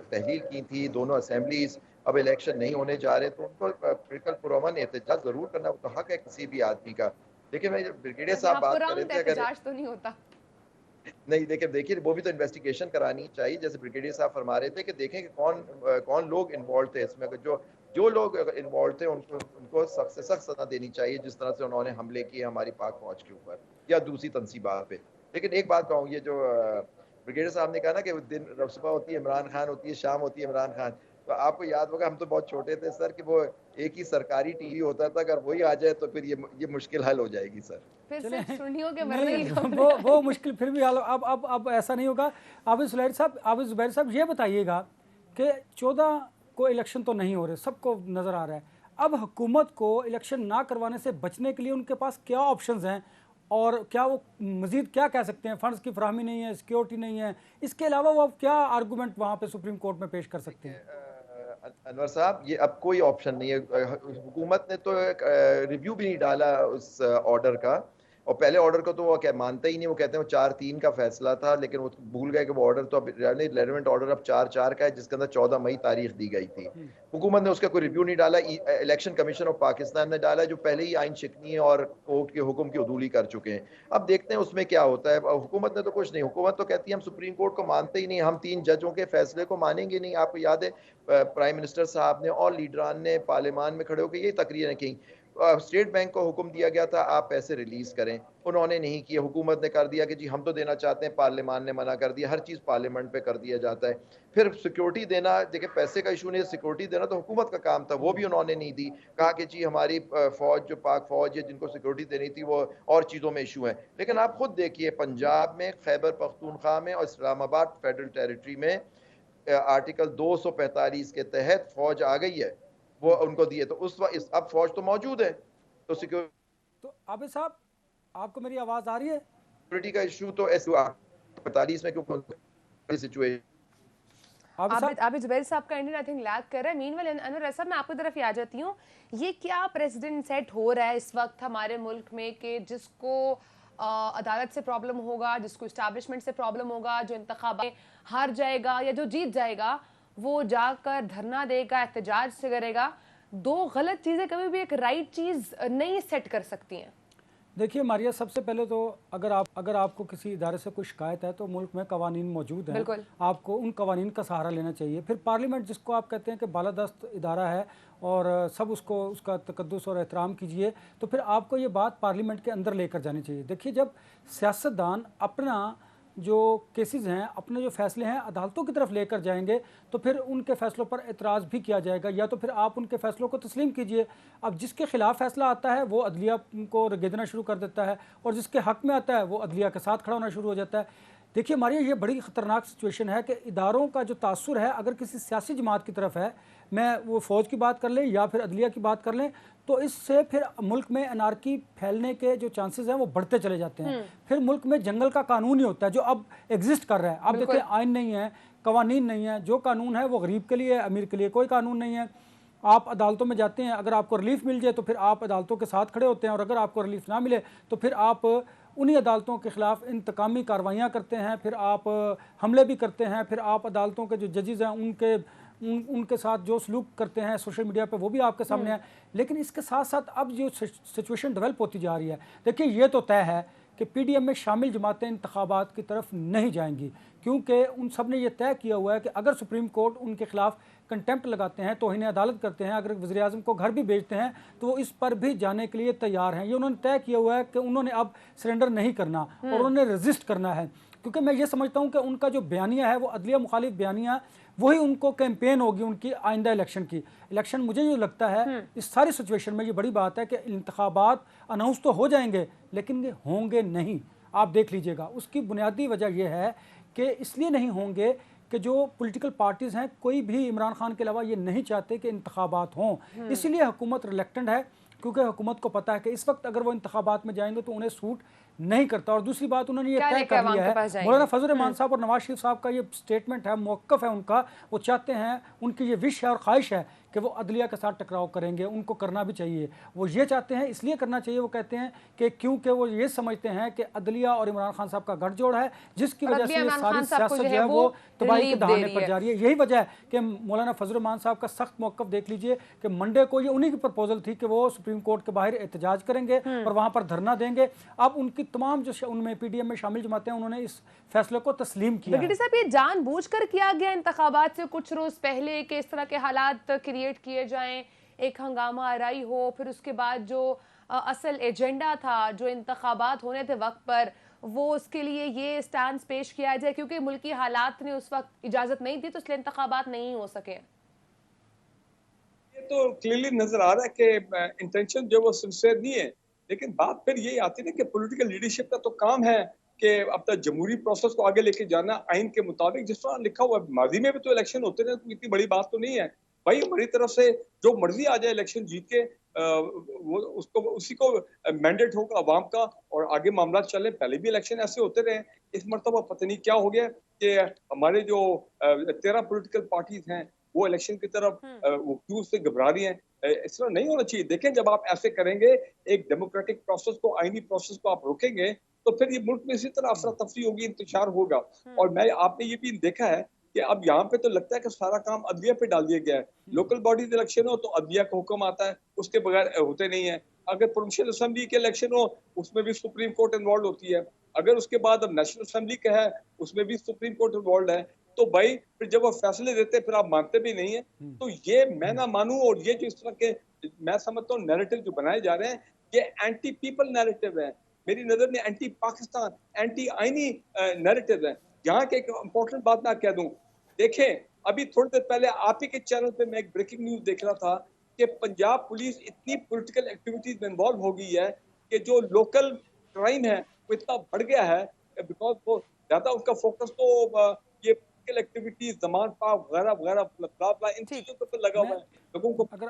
S3: तहलील की थी दोनों असेंबलीज, अब इलेक्शन नहीं होने जा रहे तो उनको पॉलिटिकल पुरअमन एहतजाज जरूर करना, वो तो हक है किसी भी आदमी का। लेकिन मैं ब्रिगेडियर साहब बात कर रहे थे, अगर
S1: एहतजाज तो नहीं होता
S3: नहीं देखिए वो भी तो इन्वेस्टिगेशन करानी चाहिए, जैसे ब्रिगेडियर साहब फरमा रहे थे कि देखें कि कौन लोग इन्वॉल्व थे इसमें। जो लोग इन्वॉल्व थे उनको सख्त से सख्त सजा देनी चाहिए, जिस तरह से उन्होंने हमले किए हमारी पाक फौज के ऊपर या दूसरी तनसीबात पे। लेकिन एक बात कहूँ, ये जो ब्रिगेडियर साहब ने कहा ना कि दिन सुबह होती है इमरान खान, होती है शाम होती है इमरान खान, तो आपको याद होगा हम तो बहुत छोटे थे सर कि वो एक ही सरकारी टीवी होता था, अगर वही आ जाए तो फिर ये मुश्किल हल हो जाएगी सर।
S1: फिर सिर्फ सुन्नियों के
S4: नहीं, वो मुश्किल फिर भी हाल। अब ऐसा नहीं होगा। आबिद जुबैर साहब ये बताइएगा कि 14 को इलेक्शन तो नहीं हो रहे, सबको नज़र आ रहा है। अब हुकूमत को इलेक्शन ना करवाने से बचने के लिए उनके पास क्या ऑप्शंस हैं और क्या वो मज़ीद क्या कह सकते हैं? फंड्स की फराहमी नहीं है, सिक्योरिटी नहीं है, इसके अलावा वो अब क्या आर्गूमेंट वहाँ पे सुप्रीम कोर्ट में पेश कर सकते हैं?
S3: अनवर साहब, ये अब कोई ऑप्शन नहीं है। हुकूमत ने तो रिव्यू भी नहीं डाला उस ऑर्डर का, और पहले ऑर्डर को तो वो क्या मानते ही नहीं, वो कहते हैं वो 4-3 का फैसला था, लेकिन वो भूल गए कि वो ऑर्डर तो अब रेलेवेंट ऑर्डर अब 4-4 का है, जिसके अंदर 14 मई तारीख दी गई थी। हुकूमत ने उसका कोई रिव्यू नहीं डाला। इलेक्शन कमीशन ऑफ पाकिस्तान ने डाला, जो पहले ही आइन शिकनी और कोर्ट के हुक्म की उदूली कर चुके हैं। अब देखते हैं उसमें क्या होता है। हुकूमत ने तो कुछ नहीं, हुकूमत तो कहती है हम सुप्रीम कोर्ट को मानते ही नहीं, हम 3 जजों के फैसले को मानेंगे नहीं। आपको याद है प्राइम मिनिस्टर साहब ने और लीडरान ने पार्लियामान में खड़े होकर यही तकरीरें की। स्टेट बैंक को हुक्म दिया गया था आप पैसे रिलीज करें, उन्होंने नहीं किया। हुकूमत ने कर दिया कि जी हम तो देना चाहते हैं, पार्लियामान ने मना कर दिया। हर चीज़ पार्लियामेंट पे कर दिया जाता है। फिर सिक्योरिटी देना, देखिए पैसे का इशू नहीं, सिक्योरिटी देना तो हुकूमत का काम था, वो भी उन्होंने नहीं दी। कहा कि जी हमारी फौज, जो पाक फौज है जिनको सिक्योरिटी देनी थी, वो और चीज़ों में इशू है। लेकिन आप खुद देखिए पंजाब में, खैबर पख्तूनख्वा में और इस्लामाबाद फेडरल टेरिटरी में आर्टिकल 245 के तहत फौज आ गई है, वो उनको दिए, तो उस वक्त अब फौज तो मौजूद है, तो सिक्योरिटी।
S4: तो आबिद साहब, आपको मेरी आवाज़ आ रही है?
S3: सिक्योरिटी का इशू तो 45 में क्यों सिचुएशन।
S1: आबिद जुबैर साहब का इंडियन आई थिंक लैग कर रहा है। मीनवाइल अनवर साहब, मैं आपकी तरफ ही आ जाती हूँ। ये क्या प्रेसिडेंट सेट हो रहा है इस वक्त हमारे मुल्क में कि जिसको अदालत से प्रॉब्लम होगा, जिसको इस्टेब्लिशमेंट से प्रॉब्लम होगा, जो इंतखाबात हार जाएगा या जो जीत जाएगा वो जाकर धरना देगा, एहतजाज से करेगा। 2 गलत चीज़ें कभी भी एक राइट चीज़ नहीं सेट कर सकती हैं।
S4: देखिए मारिया, सबसे पहले तो अगर आपको किसी इदारे से कोई शिकायत है तो मुल्क में कवानीन मौजूद हैं, आपको उन कवानीन का सहारा लेना चाहिए। फिर पार्लियामेंट, जिसको आप कहते हैं कि बालादस्त इदारा है और सब उसका तकद्दुस और एहतराम कीजिए, तो फिर आपको ये बात पार्लियामेंट के अंदर लेकर जानी चाहिए। देखिए, जब सियासतदान अपना जो केसेस हैं, अपने जो फैसले हैं अदालतों की तरफ लेकर जाएंगे तो फिर उनके फैसलों पर एतराज़ भी किया जाएगा, या तो फिर आप उनके फैसलों को तस्लीम कीजिए। अब जिसके खिलाफ फैसला आता है वो अदलिया को रगेदना शुरू कर देता है, और जिसके हक़ में आता है वो अदलिया के साथ खड़ा होना शुरू हो जाता है। देखिए मारिया, ये बड़ी ख़तरनाक सिचुएशन है कि इदारों का जो तासुर है अगर किसी सियासी जमात की तरफ है, मैं वो फ़ौज की बात कर लें या फिर अदलिया की बात कर लें, तो इससे फिर मुल्क में अनारकी फैलने के जो चांसेस हैं वो बढ़ते चले जाते हैं। फिर मुल्क में जंगल का कानून ही होता है जो अब एग्जिस्ट कर रहा है। अब देखिए, आइन नहीं है, कवानीन नहीं है, जो कानून है वो गरीब के लिए है, अमीर के लिए कोई कानून नहीं है। आप अदालतों में जाते हैं, अगर आपको रिलीफ मिल जाए तो फिर आप अदालतों के साथ खड़े होते हैं, और अगर आपको रिलीफ ना मिले तो फिर आप उन्हीं अदालतों के ख़िलाफ़ इंतकामी कार्रवाइयाँ करते हैं, फिर आप हमले भी करते हैं, फिर आप अदालतों के जो जजेज़ हैं उनके साथ जो सलूक करते हैं सोशल मीडिया पे वो भी आपके सामने है। लेकिन इसके साथ साथ अब जो सिचुएशन डेवलप होती जा रही है, देखिए ये तो तय है कि पीडीएम में शामिल जमातें इंतखाबात की तरफ नहीं जाएंगी, क्योंकि उन सब ने यह तय किया हुआ है कि अगर सुप्रीम कोर्ट उनके खिलाफ कंटेम्प्ट लगाते हैं, तौहीन अदालत करते हैं, अगर वज़ीर आज़म को घर भी भेजते हैं तो वो इस पर भी जाने के लिए तैयार हैं। ये उन्होंने तय किया हुआ है कि उन्होंने अब सरेंडर नहीं करना और उन्होंने रजिस्ट करना है। क्योंकि मैं ये समझता हूँ कि उनका जो बयानिया है वो अदलिया मुखालिफ बयानिया है, वही उनको कैंपेन होगी उनकी आइंदा इलेक्शन की। इलेक्शन मुझे जो लगता है इस सारी सिचुएशन में ये बड़ी बात है कि इंतखाबात अनाउंस तो हो जाएंगे लेकिन ये होंगे नहीं। आप देख लीजिएगा, उसकी बुनियादी वजह यह है कि इसलिए नहीं होंगे कि जो पॉलिटिकल पार्टीज़ हैं कोई भी इमरान खान के अलावा ये नहीं चाहते कि इंतखाबात हों, इसलिए हुकूमत रिलेक्टेंट है, क्योंकि हुकूमत को पता है कि इस वक्त अगर वो इंतखाबात में जाएंगे तो उन्हें सूट नहीं करता। और दूसरी बात उन्होंने ये तय कर लिया है, मौलाना फजल रहमान साहब और नवाज शरीफ साहब का ये स्टेटमेंट है, मौक़िफ़ है उनका, वो चाहते हैं, उनकी ये विश है और ख्वाहिश है कि वो अदलिया के साथ टकराव करेंगे, उनको करना भी चाहिए। वो ये चाहते हैं, इसलिए करना चाहिए, वो कहते हैं कि क्योंकि वो ये समझते हैं कि अदलिया और इमरान खान साहब का गठजोड़ है, जिसकी वजह से ये सारी सियासत जो है वो तबाही के दहाने पर जा रही है। यही वजह है कि मौलाना फजल रहमान साहब का सख्त मौक़िफ़ देख लीजिए कि मंडे को ये उन्हीं की प्रपोजल थी कि वो सुप्रीम कोर्ट के बाहर एहतजाज करेंगे और वहाँ पर धरना देंगे। अब उनकी तमाम जो उनमें PDM में शामिल जमातें हैं उन्होंने इस फैसले को तस्लीम किया।
S1: ब्रिगेडियर साहब, ये जानबूझकर किया गया इंतखाबात से कुछ रोज पहले कि इस तरह के हालात क्रिएट किए जाएं, एक हंगामा आराई हो, फिर उसके बाद जो असल एजेंडा था, जो इंतखाबात होने थे वक्त पर, वो उसके लिए ये स्टैंड पेश किया जाए क्योंकि मुल्की हालात ने उस वक्त इजाजत नहीं दी तो इसलिए इंतखाबात नहीं हो सके?
S2: ये तो क्लियरली नजर आ रहा है कि इंटेंशन जो वो सिंसियर नहीं है, लेकिन बात फिर यही आती है कि पॉलिटिकल लीडरशिप का तो काम है कि अब तक जमहूरी प्रोसेस को आगे लेके जाना आइन के मुताबिक, जिस तरह लिखा हुआ है। माजी में भी तो इलेक्शन होते रहे, तो इतनी बड़ी बात तो नहीं है भाई। हमारी तरफ से जो मर्जी आ जाए इलेक्शन जीत के, वो उसको उसी को मैंडेट होगा अवाम का और आगे मामला चले। पहले भी इलेक्शन ऐसे होते रहे, इस मरतबा पता नहीं क्या हो गया कि हमारे जो 13 पॉलिटिकल पार्टीज हैं वो इलेक्शन की तरफ वो क्यों से घबरा रही हैं। इस तरह नहीं होना चाहिए। देखें, जब आप ऐसे करेंगे, एक डेमोक्रेटिक प्रोसेस को, आईनी प्रोसेस को आप रोकेंगे, तो फिर ये मुल्क में इसी तरह अफरा तफरी होगी, इंतशार होगा। और आपने ये भी देखा है कि अब यहाँ पे तो लगता है कि सारा काम अदलिया पे डाल दिया गया है। लोकल बॉडीज इलेक्शन हो तो अदलिया का हुक्म आता है, उसके बगैर होते नहीं है। अगर प्रोविंशियल असेंबली के इलेक्शन हो उसमें भी सुप्रीम कोर्ट इन्वॉल्व होती है। अगर उसके बाद अब नेशनल असेंबली का है उसमें भी सुप्रीम कोर्ट इन्वॉल्व है। तो भाई फिर जब वो फैसले देते हैं फिर आप मानते भी नहीं है। तो ये मैं ना मानूं, और ये जो इस तरह के मैं समझता हूँ नैरेटिव जो बनाए जा रहे हैं, ये एंटी पीपल नैरेटिव है। मेरी नजर में एंटी पाकिस्तान, एंटी आईनी नैरेटिव है। यहाँ के एक इंपॉर्टेंट बात मैं कह दूं, देखें, अभी थोड़ी देर पहले आप ही के चैनल पे मैं एक ब्रेकिंग न्यूज देख रहा था कि पंजाब पुलिस इतनी पॉलिटिकल एक्टिविटीज में इन्वॉल्व हो गई है कि जो लोकल क्राइम है वो इतना बढ़ गया है, बिकॉज वो ज्यादा उनका फोकस तो ये एक्टिविटीज, जमान पाक वगैरह वगैरह इन चीजों पर लगा हुआ है। लोगों को
S4: अगर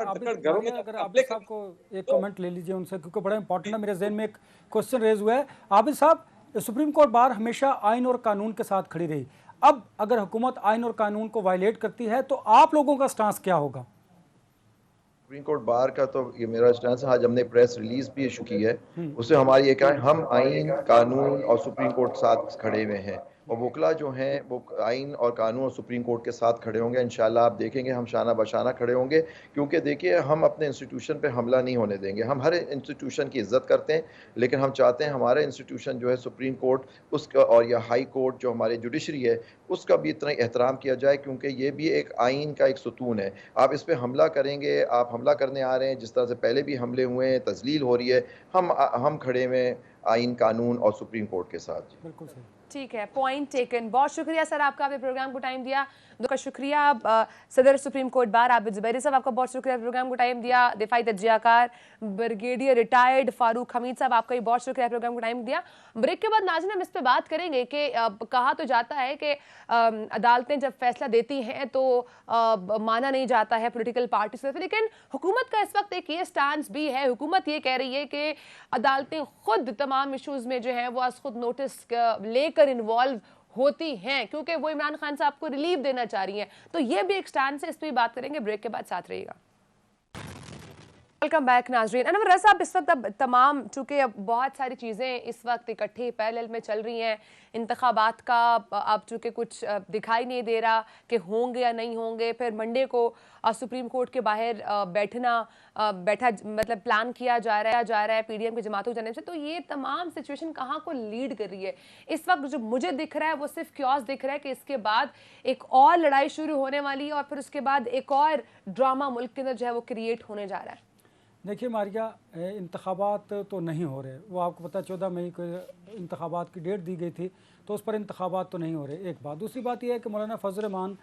S4: आबिद साहब को एक कमेंट ले लीजिए उनसे, क्योंकि बड़ा इंपॉर्टेंट है। मेरे जहन में एक क्वेश्चन रेज हुआ है। आबिद साहब, सुप्रीम कोर्ट बार हमेशा आइन और कानून के साथ खड़ी रही, अब अगर हुकूमत आइन और कानून को वायलेट करती है तो आप लोगों का स्टांस क्या होगा?
S3: सुप्रीम कोर्ट बार का तो ये मेरा स्टैंस है। आज हमने प्रेस रिलीज भी इशू की है, उससे हमारी एक हम आइन, कानून और सुप्रीम कोर्ट साथ खड़े हुए हैं, और वकला जो हैं वो आइन और कानून और सुप्रीम कोर्ट के साथ खड़े होंगे। इंशाल्लाह आप देखेंगे हम शाना बशाना खड़े होंगे, क्योंकि देखिए हम अपने इंस्टीट्यूशन पे हमला नहीं होने देंगे। हम हर इंस्टीट्यूशन की इज्जत करते हैं, लेकिन हम चाहते हैं हमारे इंस्टीट्यूशन जो है सुप्रीम कोर्ट उसका और या हाई कोर्ट जो हमारी जुडिशरी है उसका भी इतना एहतराम किया जाए, क्योंकि ये भी एक आइन का एक सुतून है। आप इस पर हमला करेंगे, आप हमला करने आ रहे हैं, जिस तरह से पहले भी हमले हुए हैं, तजलील हो रही है, हम खड़े हुए आइन, कानून और सुप्रीम कोर्ट के साथ।
S4: बिल्कुल सही,
S1: ठीक है, पॉइंट टेकन। बहुत शुक्रिया सर आपका, आपने प्रोग्राम को टाइम दिया। का शुक्रिया सदर supreme court bar Abid Zubairi साहब, आपका बहुत शुक्रिया प्रोग्राम को टाइम दिया। दिफाई तज्जियाकार ब्रिगेडियर रिटायर्ड फारूक हमीद साहब, आपका भी बहुत शुक्रिया प्रोग्राम को टाइम दिया। ब्रेक के बाद नाज़रीन हम इस पर बात करेंगे कि कहा तो जाता है कि अदालतें जब फैसला देती हैं तो माना नहीं जाता है पॉलिटिकल पार्टी से, लेकिन हुकूमत का इस वक्त एक ये स्टांस भी है। हुकूमत ये कह रही है कि अदालतें खुद तमाम इशूज़ में जो हैं वो आज खुद नोटिस लेकर इन्वॉल्व होती हैं, क्योंकि वो इमरान खान साहब को रिलीफ देना चाह रही हैं। तो ये भी एक स्टैंड है, इस पर भी बात करेंगे। ब्रेक के बाद साथ रहिएगा। वेलकम बैक नाजरीन। अनवर रज़ा साहब, इस वक्त अब तमाम, चूँकि अब बहुत सारी चीज़ें इस वक्त इकट्ठी पैरेलल में चल रही हैं, इंतखाबात का अब चूँकि कुछ दिखाई नहीं दे रहा कि होंगे या नहीं होंगे, फिर मंडे को सुप्रीम कोर्ट के बाहर मतलब प्लान किया जा रहा है PDM की जमातों की जानिब से। तो ये तमाम सिचुएशन कहाँ को लीड कर रही है? इस वक्त जो मुझे दिख रहा है वो सिर्फ क्योस दिख रहा है कि इसके बाद एक और लड़ाई शुरू होने वाली है और फिर उसके बाद एक और ड्रामा मुल्क के अंदर जो है वो क्रिएट होने जा रहा है।
S4: देखिए मारिया, इंतखाबात तो नहीं हो रहे, वो आपको पता है 14 मई को इंतखाबात की डेट दी गई थी, तो उस पर इंतखाबात तो नहीं हो रहे, एक बात। दूसरी बात यह है कि मौलाना फजल रहमान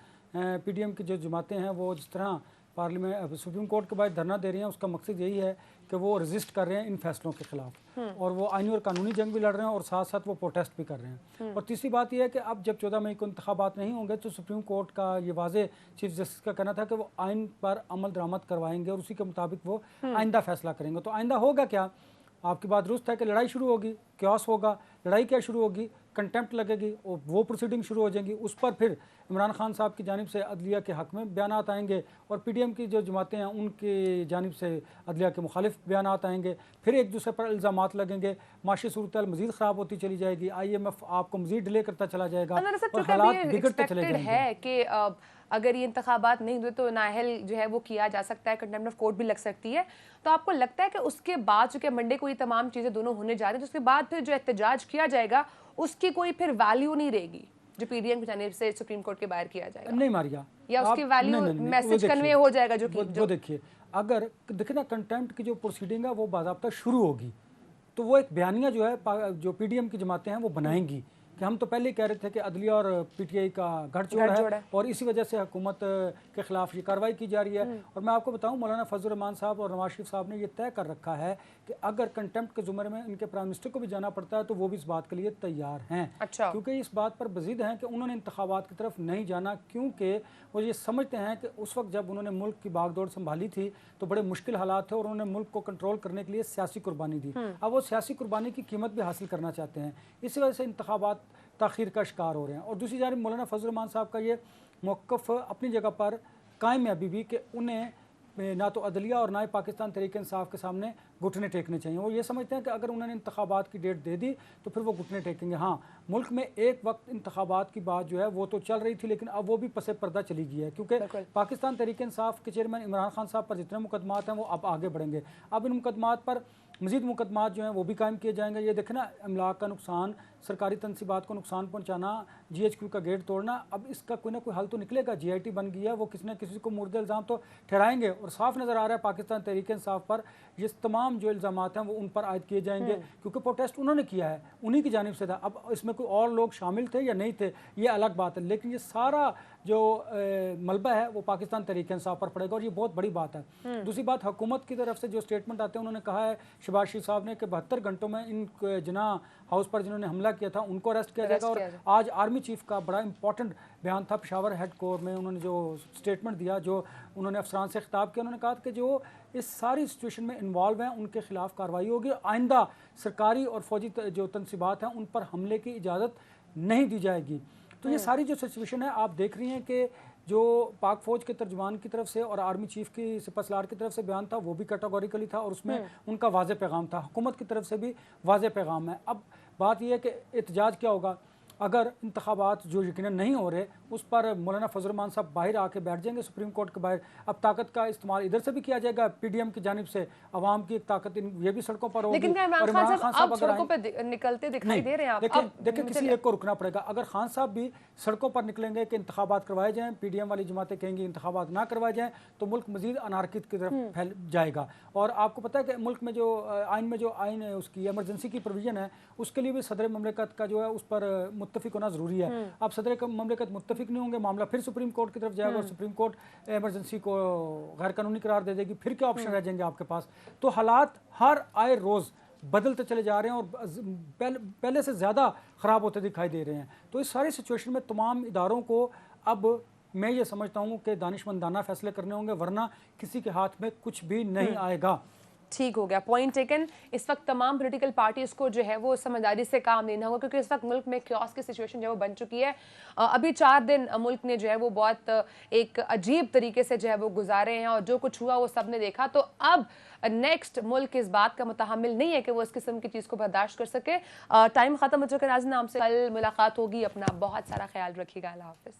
S4: PDM की जो जमातें हैं वो जिस तरह पार्लियामेंट सुप्रीम कोर्ट के बाद धरना दे रही हैं, उसका मकसद यही है कि वो रजिस्ट कर रहे हैं इन फैसलों के खिलाफ, और वो आईनी और कानूनी जंग भी लड़ रहे हैं और साथ साथ वो प्रोटेस्ट भी कर रहे हैं। और तीसरी बात यह है कि अब जब 14 मई को इंतखाबात नहीं होंगे तो सुप्रीम कोर्ट का ये वाजे चीफ जस्टिस का कहना था कि वो आइन पर अमल दरामद करवाएंगे और उसी के मुताबिक वो आइंदा फैसला करेंगे। तो आइंदा होगा क्या? आपकी बात दुरुस्त है कि लड़ाई शुरू होगी, क्यास होगा। लड़ाई क्या शुरू होगी? कंटेम्प्ट लगेगी और वो प्रोसीडिंग शुरू हो जाएंगी। उस पर फिर इमरान खान साहब की जानिब से अदलिया के हक़ में बयानात आएंगे और PDM की जो जमातें हैं उनकी जानिब से अदलिया के मुखालिफ बयानात आएंगे। फिर एक दूसरे पर इल्ज़ामात लगेंगे, माशी सूरत मज़ीद ख़राब होती चली जाएगी, IMF आपको मज़ीद डिले करता चला जाएगा और हालात बिगड़ते चले जाएंगे।
S1: है कि अगर ये इंतखाबात नहीं हुए तो नाहल जो है वो किया जा सकता है, कंटेम्प्ट ऑफ कोर्ट भी लग सकती है। तो आपको लगता है कि उसके बाद चूंकि मंडे को ये तमाम चीज़ें दोनों होने जा रही है, तो उसके बाद फिर जो एहतजाज किया जाएगा उसकी कोई फिर वैल्यू नहीं रहेगी जो PDM की जानिब से सुप्रीम कोर्ट के बाहर किया जाएगा?
S4: नहीं मारिया,
S1: या उसकी वैल्यू मैसेज कन्वे हो जाएगा जो
S4: वो देखिए, अगर देखिए ना कंटेम्प्ट की जो प्रोसीडिंग है वो बाज़ाब्ता शुरू होगी तो वो एक बयानिया जो है जो PDM की जमातें हैं वो बनाएंगी कि हम तो पहले ही कह रहे थे कि अदलिया और PTI का गठजोड़ है और इसी वजह से हुकूमत के खिलाफ ये कार्रवाई की जा रही है। और मैं आपको बताऊं, मौलाना फजल रहमान साहब और नवाज शरीफ साहब ने ये तय कर रखा है कि अगर कंटेम्प्ट के ज़ुमरे में इनके प्राइम मिनिस्टर को भी जाना पड़ता है तो वो भी इस बात के लिए तैयार हैं।
S1: अच्छा।
S4: क्योंकि इस बात पर मज़ीद हैं कि उन्होंने इंतखाबात की तरफ नहीं जाना, क्योंकि वो ये समझते हैं कि उस वक्त जब उन्होंने मुल्क की बागडोर संभाली थी तो बड़े मुश्किल हालात थे और उन्होंने मुल्क को कंट्रोल करने के लिए सियासी कुर्बानी दी। अब वो सियासी कुर्बानी की कीमत भी हासिल करना चाहते हैं, इसी वजह से इंतखाबात ताख़ीर का शिकार हो रहे हैं। और दूसरी जानिब मौलाना फजल रहमान साहब का ये मौक़िफ़ अपनी जगह पर कायम है अभी भी कि उन्हें ना तो अदलिया और ना ही पाकिस्तान तहरीक इंसाफ के सामने घुटने टेकने चाहिए। वो ये समझते हैं कि अगर उन्होंने इंतखाबात की डेट दे दी तो फिर वो घुटने टेकेंगे। हाँ, मुल्क में एक वक्त इंतखाबात की बात जो है वो तो चल रही थी, लेकिन अब वो भी पसे पर्दा चली गई है, क्योंकि पाकिस्तान तहरीक इंसाफ के चेयरमैन इमरान खान साहब पर जितने मुकदमात हैं वो अब आगे बढ़ेंगे। अब इन मुकदमात पर मज़ीद मुकदमात जो हैं वो भी कायम किए जाएंगे। ये देखें ना, अमलाक का नुकसान, सरकारी तनसीबात को नुकसान पहुंचाना, GHQ का गेट तोड़ना, अब इसका कोई ना कोई हल तो निकलेगा। GIT बन गई है, वो किसी न किसी को मुर्दे इल्ज़ाम तो ठहराएंगे और साफ नज़र आ रहा है पाकिस्तान तहरीक इंसाफ पर ये तमाम जो इल्ज़ामात हैं वो उन पर आयद किए जाएंगे, क्योंकि प्रोटेस्ट उन्होंने किया है, उन्हीं की जानिब से था। अब इसमें कोई और लोग शामिल थे या नहीं थे ये अलग बात है, लेकिन ये सारा जो मलबा है वो पाकिस्तान तहरीक इंसाफ पर पड़ेगा और ये बहुत बड़ी बात है। दूसरी बात, हुकूमत की तरफ से जो स्टेटमेंट आते हैं, उन्होंने कहा है शहबाज शरीफ साहब ने कि 72 घंटों में इन जिना हाउस पर जिन्होंने हमला किया था उनको अरेस्ट किया जाएगा। और आज आर्मी चीफ का बड़ा इंपॉर्टेंट बयान था पेशावर हेड कोर में, उन्होंने जो स्टेटमेंट दिया, जो उन्होंने अफसरान से खिताब किया, उन्होंने कहा कि जो इस सारी सिचुएशन में इन्वॉल्व हैं उनके खिलाफ कार्रवाई होगी। आइंदा सरकारी और फौजी जो तनसीबात हैं उन पर हमले की इजाज़त नहीं दी जाएगी। तो ये सारी जो सिचुएशन है आप देख रही हैं कि जो पाक फौज के तर्जुमान की तरफ से और आर्मी चीफ की सिपहसालार की तरफ से बयान था वो भी कैटेगोरिकली था और उसमें उनका वाज़े पैगाम था। हुकूमत की तरफ से भी वाज़े पैगाम है। अब बात यह है कि एहतजाज क्या होगा अगर इंतखाबात जो यकीनन नहीं हो रहे उस पर मौलाना फजल रहमान साहब बाहर आके बैठ जाएंगे सुप्रीम कोर्ट के बाहर। अब ताकत का इस्तेमाल इधर से भी किया जाएगा, PDM की जानिब से अवाम की एक ताकत ये भी सड़कों पर होगी।
S1: लेकिन इमरान खान साहब सड़कों पर निकलते दिखाई दे रहे हैं।
S4: देखिए किसी एक को रुकना पड़ेगा। अगर खान साहब भी सड़कों पर निकलेंगे कि इंतखाबात करवाए जाएँ, PDM वाली जमातें कहेंगी इंतखाबात ना करवाए जाएँ, तो मुल्क मजीद अनारकित की तरफ फैल जाएगा। और आपको पता है कि मुल्क में जो आइन है उसकी इमरजेंसी की प्रोविजन है, उसके लिए भी सदर ममलिकत का जो है उस पर मुत्तफिक होना जरूरी है। अब सदर ममलिकत मुत्तफिक नहीं होंगे, मामला फिर सुप्रीम कोर्ट की तरफ जाएगा और सुप्रीम कोर्ट इमरजेंसी को गैर कानूनी करार दे देगी। फिर क्या ऑप्शन रह जाएंगे आपके पास? तो हालात हर आए रोज बदलते चले जा रहे हैं और पहले से ज़्यादा ख़राब होते दिखाई दे रहे हैं। तो इस सारी सिचुएशन में तमाम इदारों को अब मैं ये समझता हूँ कि दानिशमंदाना फैसले करने होंगे, वरना किसी के हाथ में कुछ भी नहीं आएगा।
S1: ठीक हो गया, पॉइंट टेकन। इस वक्त तमाम पॉलिटिकल पार्टीज को जो है वो समझदारी से काम लेना होगा, क्योंकि इस वक्त मुल्क में क्योस की सिचुएशन जो है वो बन चुकी है। अभी 4 दिन मुल्क ने जो है वो बहुत एक अजीब तरीके से जो है वो गुजारे हैं और जो कुछ हुआ वो सब ने देखा। तो अब नेक्स्ट मुल्क इस बात का मुतहम्मिल नहीं है कि वो इस किस्म की चीज़ को बर्दाश्त कर सके। टाइम खत्म हो चुका है नाज़रीन, नाम से कल मुलाकात होगी। अपना बहुत सारा ख्याल रखिएगा। अल्लाह हाफिज़।